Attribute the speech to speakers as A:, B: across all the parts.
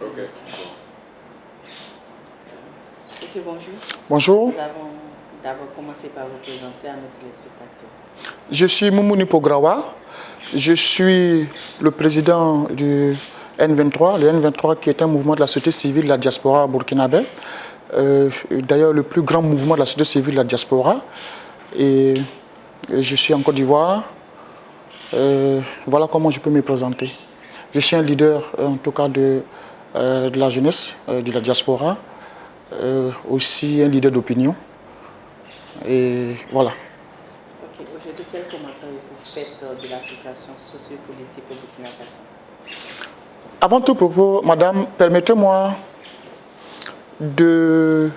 A: Ok.
B: Monsieur, bonjour.
C: Bonjour.
B: Nous avons d'abord commencé par vous présenter à nos téléspectateurs.
C: Je suis Moumouni Pograwa. Je suis le président du N23, le N23 qui est un mouvement de la société civile de la diaspora burkinabé. D'ailleurs, le plus grand mouvement de la société civile de la diaspora. Et je suis en Côte d'Ivoire. Voilà comment je peux me présenter. Je suis un leader, en tout cas, de la jeunesse, de la diaspora. Aussi un leader d'opinion. Et voilà.
B: Ok, aujourd'hui, quel commentaire vous faites de la situation sociopolitique au Burkina Faso?
C: Avant tout propos, madame, permettez-moi de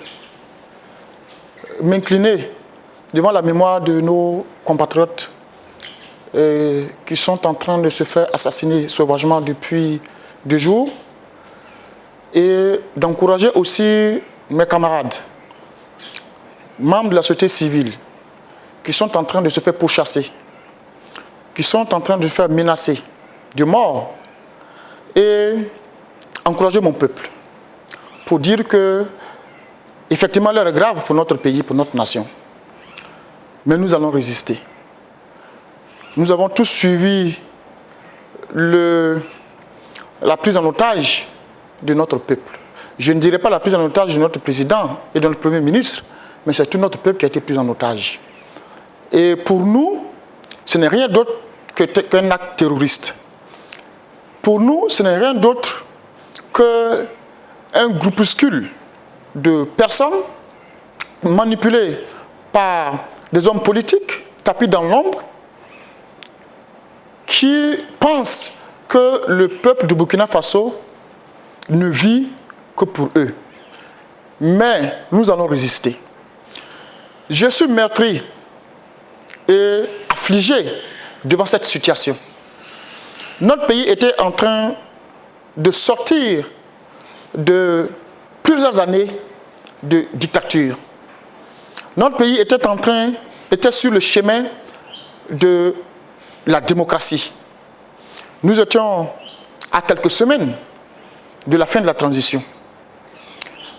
C: m'incliner devant la mémoire de nos compatriotes qui sont en train de se faire assassiner sauvagement depuis 2 jours et d'encourager aussi mes camarades, membres de la société civile, qui sont en train de se faire pourchasser, qui sont en train de se faire menacer de mort, et encourager mon peuple pour dire que effectivement l'heure est grave pour notre pays, pour notre nation. Mais nous allons résister. Nous avons tous suivi la prise en otage de notre peuple. Je ne dirais pas la prise en otage de notre président et de notre premier ministre, mais c'est tout notre peuple qui a été pris en otage. Et pour nous, ce n'est rien d'autre qu'un acte terroriste. Pour nous, ce n'est rien d'autre qu'un groupuscule de personnes manipulées par des hommes politiques, tapis dans l'ombre, qui pensent que le peuple du Burkina Faso ne vit que pour eux. Mais nous allons résister. Je suis meurtri et affligé devant cette situation. Notre pays était en train de sortir de plusieurs années de dictature. Notre pays était sur le chemin de la démocratie. Nous étions à quelques semaines de la fin de la transition.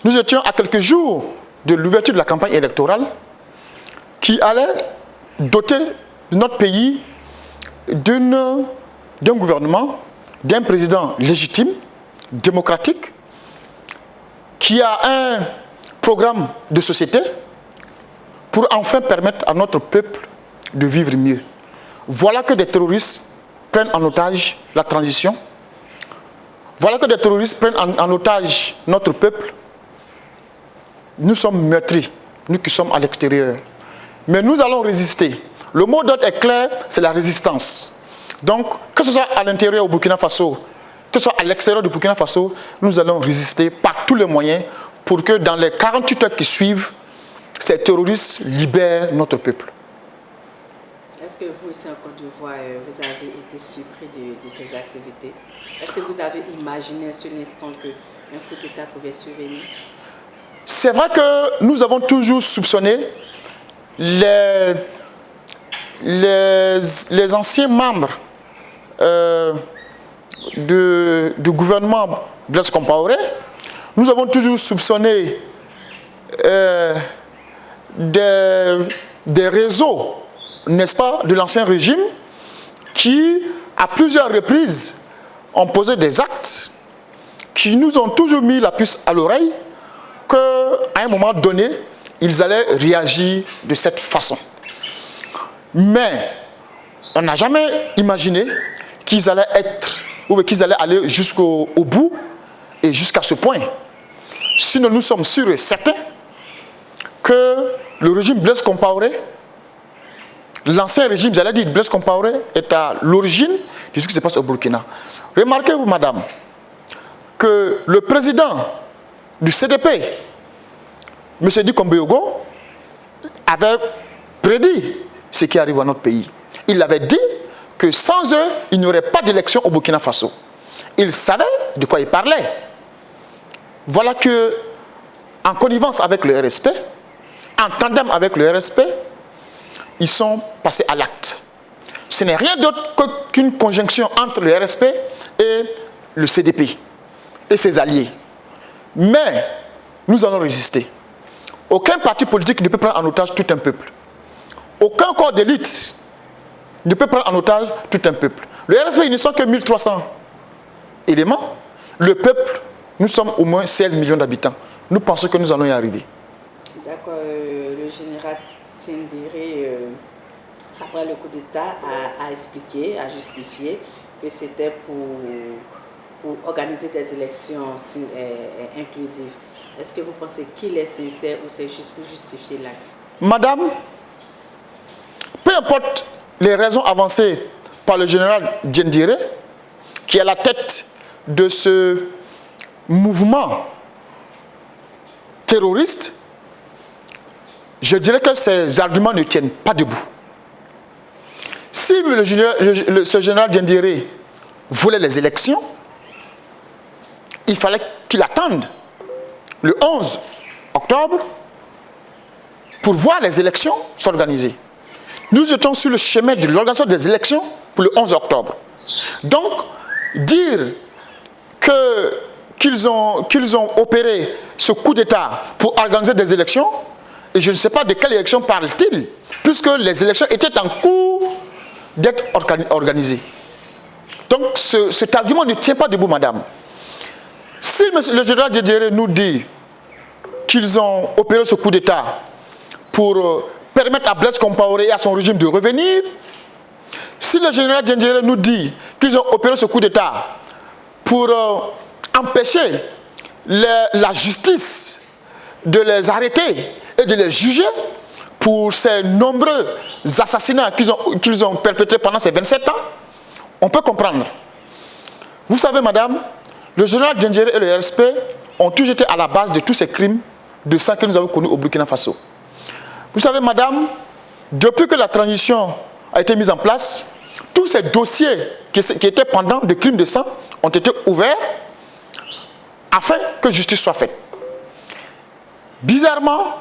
C: Nous étions à quelques jours de l'ouverture de la campagne électorale qui allait doter notre pays d'un gouvernement, d'un président légitime, démocratique, qui a un programme de société pour enfin permettre à notre peuple de vivre mieux. Voilà que des terroristes prennent en otage la transition. Voilà que des terroristes prennent en otage notre peuple. Nous sommes meurtris, nous qui sommes à l'extérieur. Mais nous allons résister. Le mot d'ordre est clair, c'est la résistance. Donc, que ce soit à l'intérieur au Burkina Faso, que ce soit à l'extérieur du Burkina Faso, nous allons résister par tous les moyens pour que dans les 48 heures qui suivent, ces terroristes libèrent notre peuple.
B: Est-ce que vous, ici en Côte d'Ivoire, vous avez été surpris de ces activités? Est-ce que vous avez imaginé à ce instant qu'un coup d'État pouvait survenir?
C: C'est vrai que nous avons toujours soupçonné les anciens membres du gouvernement Blaise Compaoré. Nous avons toujours soupçonné des réseaux, n'est-ce pas, de l'ancien régime qui, à plusieurs reprises, ont posé des actes qui nous ont toujours mis la puce à l'oreille qu'à un moment donné, ils allaient réagir de cette façon. Mais on n'a jamais imaginé qu'ils allaient être, ou qu'ils allaient aller jusqu'au bout et jusqu'à ce point. Sinon, nous sommes sûrs et certains que le régime Blaise Compaoré, l'ancien régime, j'allais dire Blaise Compaoré, est à l'origine de ce qui se passe au Burkina. Remarquez-vous, madame, que le président du CDP, M. Dicombe Yogo, avait prédit ce qui arrive à notre pays. Il avait dit que sans eux, il n'y aurait pas d'élection au Burkina Faso. Il savait de quoi il parlait. Voilà que, en connivence avec le RSP, en tandem avec le RSP, ils sont passés à l'acte. Ce n'est rien d'autre qu'une conjonction entre le RSP et le CDP. et ses alliés. Mais nous allons résister. Aucun parti politique ne peut prendre en otage tout un peuple. Aucun corps d'élite ne peut prendre en otage tout un peuple. Le RSP, ils ne sont que 1300 éléments. Le peuple, nous sommes au moins 16 millions d'habitants. Nous pensons que nous allons y arriver.
B: D'accord. Le général Tindéré, après le coup d'État, a expliqué, a justifié que c'était pour organiser des élections inclusives. Est-ce que vous pensez qu'il est sincère ou c'est juste pour justifier l'acte?
C: Madame, peu importe les raisons avancées par le général Tindéré, qui est à la tête de ce mouvement terroriste, je dirais que ces arguments ne tiennent pas debout. Si ce général Tindéré voulait les élections, il fallait qu'il attende le 11 octobre pour voir les élections s'organiser. Nous étions sur le chemin de l'organisation des élections pour le 11 octobre. Donc, dire qu'ils ont opéré ce coup d'État pour organiser des élections, et je ne sais pas de quelle élection parle-t-il, puisque les élections étaient en cours d'être organisées. Donc, cet argument ne tient pas debout, madame. Si le général Tindéré nous dit qu'ils ont opéré ce coup d'État pour permettre à Blaise Compaoré et à son régime de revenir, si le général Tindéré nous dit qu'ils ont opéré ce coup d'État pour empêcher la justice de les arrêter et de les juger pour ces nombreux assassinats qu'ils ont perpétrés pendant ces 27 ans, on peut comprendre. Vous savez, madame, le général Tindéré et le RSP ont toujours été à la base de tous ces crimes de sang que nous avons connus au Burkina Faso. Vous savez, madame, depuis que la transition a été mise en place, tous ces dossiers qui étaient pendants de crimes de sang ont été ouverts afin que justice soit faite. Bizarrement,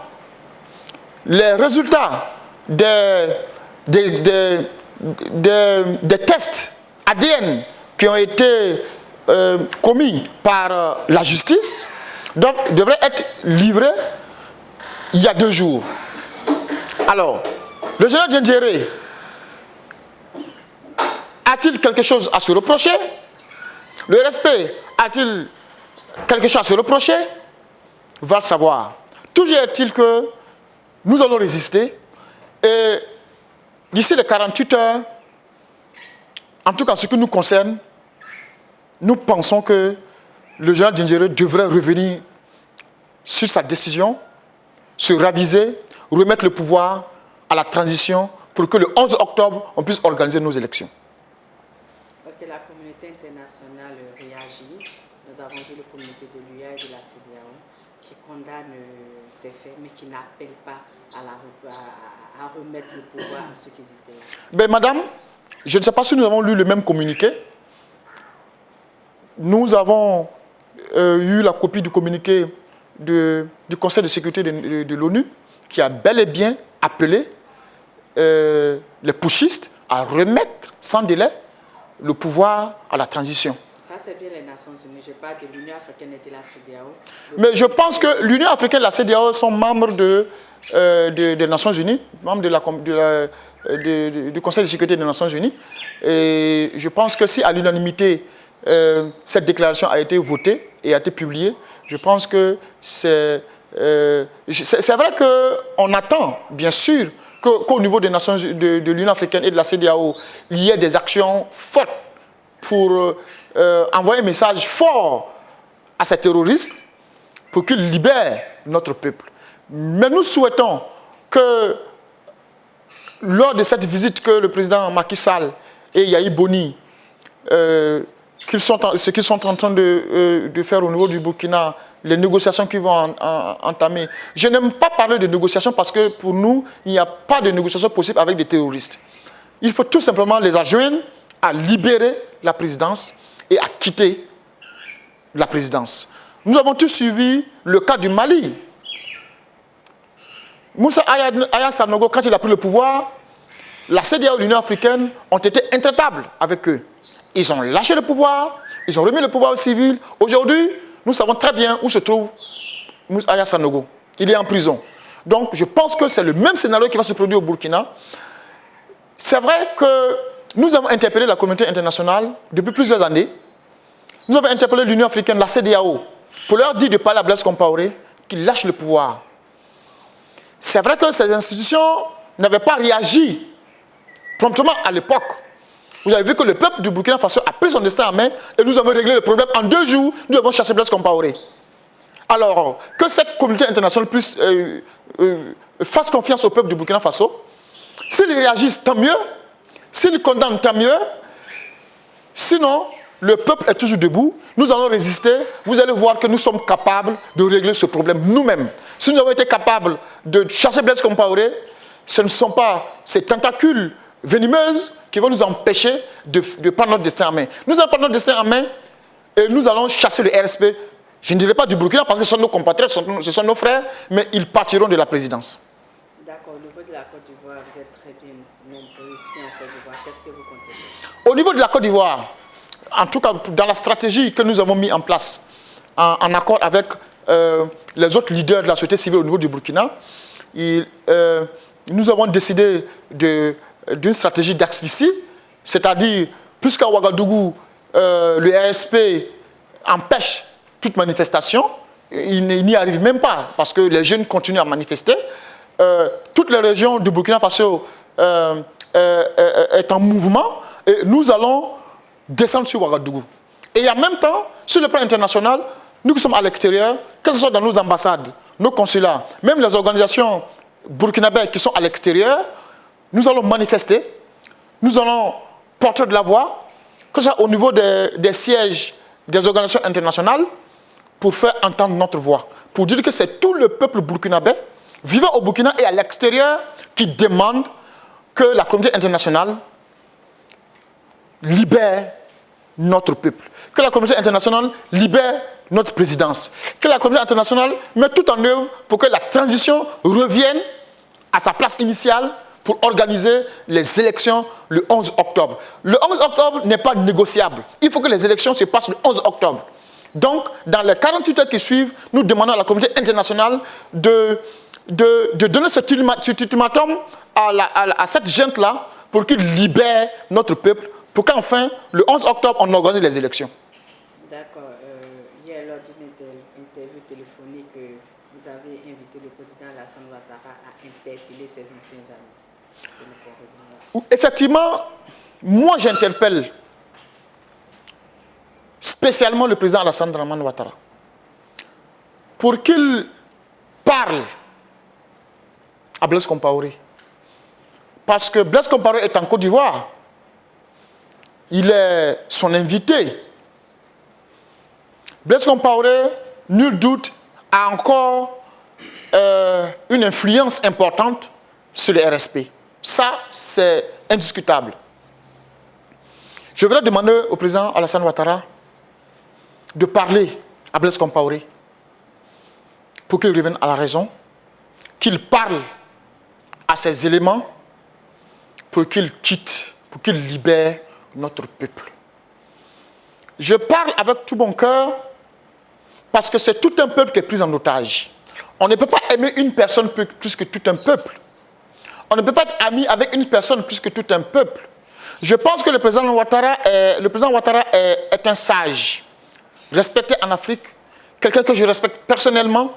C: les résultats des tests ADN qui ont été commis par la justice devraient être livrés il y a 2 jours. Alors, le général Tindéré a-t-il quelque chose à se reprocher? Le respect a-t-il quelque chose à se reprocher? Va le savoir. Toujours est-il que nous allons résister et d'ici les 48 heures, en tout cas ce qui nous concerne, nous pensons que le général Tindéré devrait revenir sur sa décision, se raviser, remettre le pouvoir à la transition pour que le 11 octobre, on puisse organiser nos élections.
B: Que la communauté internationale réagit. Nous avons vu le communiqué de l'UA et de la CEDEAO qui condamne ces faits, mais qui n'appelle pas à remettre le pouvoir à ceux qui étaient là.
C: Ben, madame, je ne sais pas si nous avons lu le même communiqué. Nous avons eu la copie du communiqué du Conseil de sécurité de l'ONU qui a bel et bien appelé les putschistes à remettre sans délai le pouvoir à la transition.
B: Ça, c'est bien les Nations Unies. Je parle de l'Union africaine et de la CEDEAO.
C: Mais je pense que l'Union africaine et la CEDEAO sont membres des Nations Unies, membres du Conseil de sécurité des Nations Unies. Et je pense que si à l'unanimité, cette déclaration a été votée et a été publiée, je pense que c'est vrai qu'on attend, bien sûr, qu'au niveau des Nations, de l'Union africaine et de la CEDEAO, il y ait des actions fortes pour envoyer un message fort à ces terroristes pour qu'ils libèrent notre peuple. Mais nous souhaitons que lors de cette visite que le président Macky Sall et Yahi Boni, ce qu'ils sont en train de faire au niveau du Burkina, les négociations qu'ils vont entamer. Je n'aime pas parler de négociations parce que pour nous, il n'y a pas de négociation possible avec des terroristes. Il faut tout simplement les adjoindre à libérer la présidence et à quitter la présidence. Nous avons tous suivi le cas du Mali. Moussa Aya Sanogo, quand il a pris le pouvoir, la CEDEAO et l'Union africaine ont été intraitables avec eux. Ils ont lâché le pouvoir Ils ont remis le pouvoir au civil. Aujourd'hui, nous savons très bien où se trouve Aya Sanogo. Il est en prison. Donc, je pense que c'est le même scénario qui va se produire au Burkina. C'est vrai que nous avons interpellé la communauté internationale depuis plusieurs années. Nous avons interpellé l'Union africaine, la CEDEAO, pour leur dire de parler à Blaise Compaoré qu'il lâche le pouvoir. C'est vrai que ces institutions n'avaient pas réagi promptement à l'époque. Vous avez vu que le peuple du Burkina Faso a pris son destin en main et nous avons réglé le problème. En 2 jours, nous avons chassé Blaise Compaoré. Alors, que cette communauté internationale puisse fasse confiance au peuple du Burkina Faso. S'ils réagissent, tant mieux. S'ils condamnent, tant mieux. Sinon, le peuple est toujours debout. Nous allons résister. Vous allez voir que nous sommes capables de régler ce problème nous-mêmes. Si nous avons été capables de chasser Blaise Compaoré, ce ne sont pas ces tentacules venimeuses qui vont nous empêcher de prendre notre destin en main. Nous allons prendre notre destin en main et nous allons chasser le RSP. Je ne dirais pas du Burkina parce que ce sont nos compatriotes, ce sont nos frères, mais ils partiront de la présidence.
B: D'accord, au niveau de la Côte d'Ivoire, vous êtes très bien nombreux ici en Côte d'Ivoire. Qu'est-ce que vous comptez faire?
C: Au niveau de la Côte d'Ivoire, en tout cas dans la stratégie que nous avons mis en place, en accord avec les autres leaders de la société civile au niveau du Burkina, nous avons décidé d'une stratégie d'asphyxie, c'est-à-dire, puisqu'à Ouagadougou, le RSP empêche toute manifestation, il n'y arrive même pas, parce que les jeunes continuent à manifester. Toutes les régions du Burkina Faso est en mouvement, et nous allons descendre sur Ouagadougou. Et en même temps, sur le plan international, nous qui sommes à l'extérieur, que ce soit dans nos ambassades, nos consulats, même les organisations burkinabées qui sont à l'extérieur, nous allons manifester, nous allons porter de la voix, que ce soit au niveau des sièges des organisations internationales, pour faire entendre notre voix, pour dire que c'est tout le peuple burkinabé, vivant au Burkina et à l'extérieur, qui demande que la communauté internationale libère notre peuple, que la communauté internationale libère notre présidence, que la communauté internationale mette tout en œuvre pour que la transition revienne à sa place initiale pour organiser les élections le 11 octobre. Le 11 octobre n'est pas négociable. Il faut que les élections se passent le 11 octobre. Donc, dans les 48 heures qui suivent, nous demandons à la communauté internationale de donner cet ultimatum à cette junte-là pour qu'il libère notre peuple, pour qu'enfin, le 11 octobre, on organise les élections.
B: D'accord. Hier, lors d'une interview téléphonique, vous avez invité le président Alassane Ouattara à interpeller ses anciens amis.
C: Effectivement, moi j'interpelle spécialement le président Alassane Dramane Ouattara pour qu'il parle à Blaise Compaoré. Parce que Blaise Compaoré est en Côte d'Ivoire. Il est son invité. Blaise Compaoré, nul doute, a encore une influence importante sur le RSP. Ça, c'est indiscutable. Je voudrais demander au président Alassane Ouattara de parler à Blaise Compaoré pour qu'il revienne à la raison, qu'il parle à ces éléments pour qu'il quitte, pour qu'il libère notre peuple. Je parle avec tout mon cœur parce que c'est tout un peuple qui est pris en otage. On ne peut pas aimer une personne plus que tout un peuple. On ne peut pas être ami avec une personne plus que tout un peuple. Je pense que le président Ouattara est un sage, respecté en Afrique, quelqu'un que je respecte personnellement.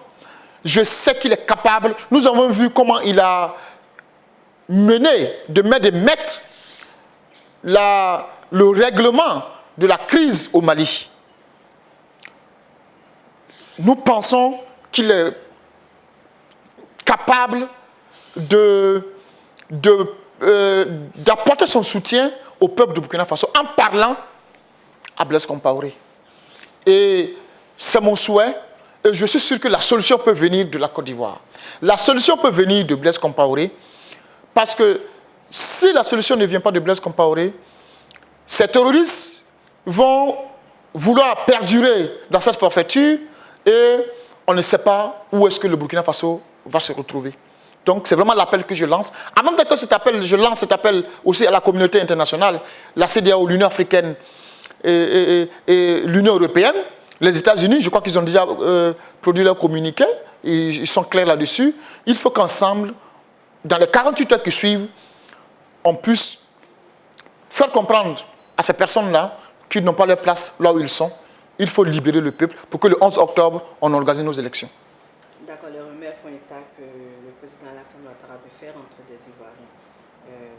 C: Je sais qu'il est capable. Nous avons vu comment il a mené de main de maître le règlement de la crise au Mali. Nous pensons qu'il est capable d'apporter son soutien au peuple du Burkina Faso en parlant à Blaise Compaoré. Et c'est mon souhait, et je suis sûr que la solution peut venir de la Côte d'Ivoire. La solution peut venir de Blaise Compaoré, parce que si la solution ne vient pas de Blaise Compaoré, ces terroristes vont vouloir perdurer dans cette forfaiture et on ne sait pas où est-ce que le Burkina Faso va se retrouver. Donc c'est vraiment l'appel que je lance. En même temps que je lance cet appel aussi à la communauté internationale, la CEDEAO, l'Union africaine, et l'Union européenne, les États-Unis, je crois qu'ils ont déjà produit leur communiqué, ils sont clairs là-dessus. Il faut qu'ensemble, dans les 48 heures qui suivent, on puisse faire comprendre à ces personnes-là qu'ils n'ont pas leur place là où ils sont. Il faut libérer le peuple pour que le 11 octobre, on organise nos élections.
B: D'accord, les rumeurs font état que le président Alassane Ouattara veut faire entrer des Ivoiriens.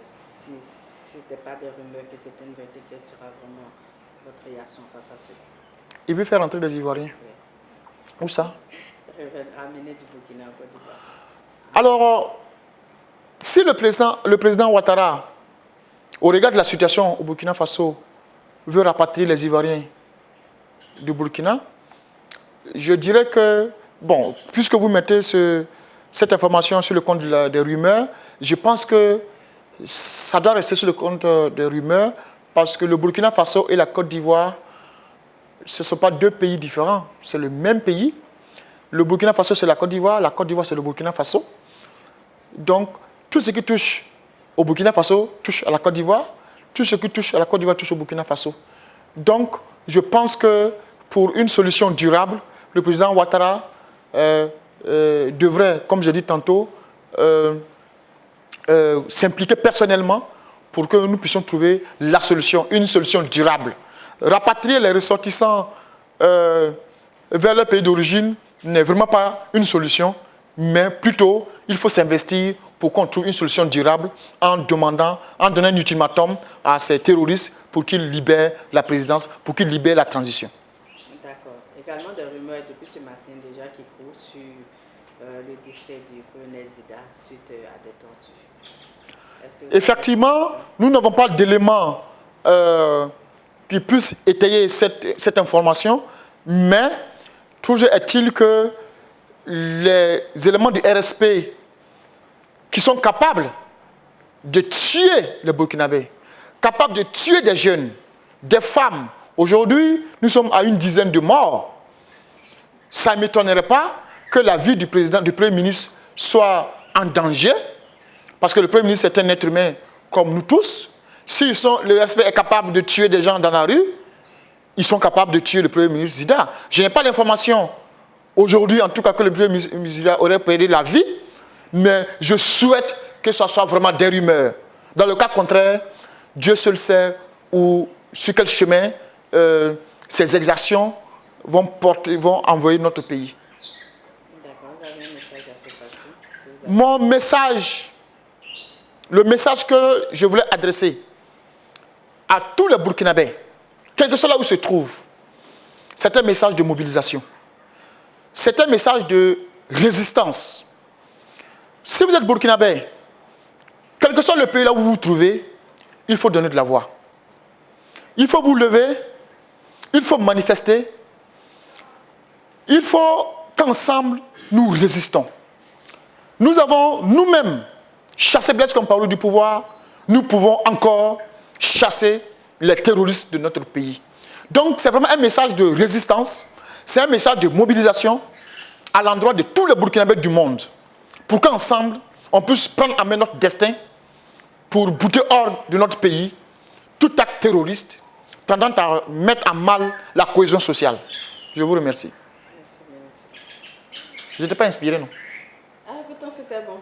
B: Si ce n'était pas des rumeurs, que c'était une vérité, quelle sera vraiment votre réaction face à cela?
C: Il veut faire entrer des Ivoiriens.
B: Oui.
C: Où ça?
B: Ramener du Burkina en Côte d'Ivoire.
C: Alors, si le président Ouattara, au regard de la situation au Burkina Faso, veut rapatrier les Ivoiriens du Burkina, je dirais que, bon, puisque vous mettez cette information sur le compte des rumeurs, je pense que ça doit rester sur le compte des rumeurs, parce que le Burkina Faso et la Côte d'Ivoire, ce ne sont pas deux pays différents, c'est le même pays. Le Burkina Faso, c'est la Côte d'Ivoire c'est le Burkina Faso. Donc, tout ce qui touche au Burkina Faso touche à la Côte d'Ivoire, tout ce qui touche à la Côte d'Ivoire touche au Burkina Faso. Donc, je pense que pour une solution durable, le président Ouattara devrait, comme j'ai dit tantôt, s'impliquer personnellement pour que nous puissions trouver la solution, une solution durable. Rapatrier les ressortissants vers leur pays d'origine n'est vraiment pas une solution, mais plutôt, il faut s'investir pour qu'on trouve une solution durable en donnant un ultimatum à ces terroristes pour qu'ils libèrent la présidence, pour qu'ils libèrent la transition.
B: D'accord. Également des rumeurs depuis ce matin déjà qui courent sur le décès du colonel Zida suite à des tortures.
C: Effectivement, nous n'avons pas d'éléments qui puissent étayer cette information, mais toujours est-il que les éléments du RSP qui sont capables de tuer les Burkinabés, capables de tuer des jeunes, des femmes. Aujourd'hui, nous sommes à une dizaine de morts. Ça ne m'étonnerait pas que la vie du Premier ministre soit en danger, parce que le Premier ministre est un être humain comme nous tous. Si le RSP est capable de tuer des gens dans la rue, ils sont capables de tuer le Premier ministre Zida. Je n'ai pas l'information aujourd'hui, en tout cas, que le Premier ministre Zida aurait perdu la vie, mais je souhaite que ce soit vraiment des rumeurs. Dans le cas contraire, Dieu seul sait sur quel chemin ces exactions vont envoyer notre pays.
B: D'accord, vous avez un message à faire passer.
C: Mon message, le message que je voulais adresser à tous les Burkinabés, quel que soit là où ils se trouvent, c'est un message de mobilisation. C'est un message de résistance. Si vous êtes Burkinabé, quel que soit le pays là où vous vous trouvez, il faut donner de la voix. Il faut vous lever, il faut manifester, il faut qu'ensemble nous résistons. Nous avons nous-mêmes chassé Blaise Compaoré du pouvoir, nous pouvons encore chasser les terroristes de notre pays. Donc c'est vraiment un message de résistance, c'est un message de mobilisation à l'endroit de tous les Burkinabés du monde, pour qu'ensemble, on puisse prendre en main notre destin pour bouter hors de notre pays tout acte terroriste tendant à mettre à mal la cohésion sociale. Je vous remercie.
B: Merci.
C: Je n'étais pas inspiré, non?
B: Ah, pourtant c'était bon.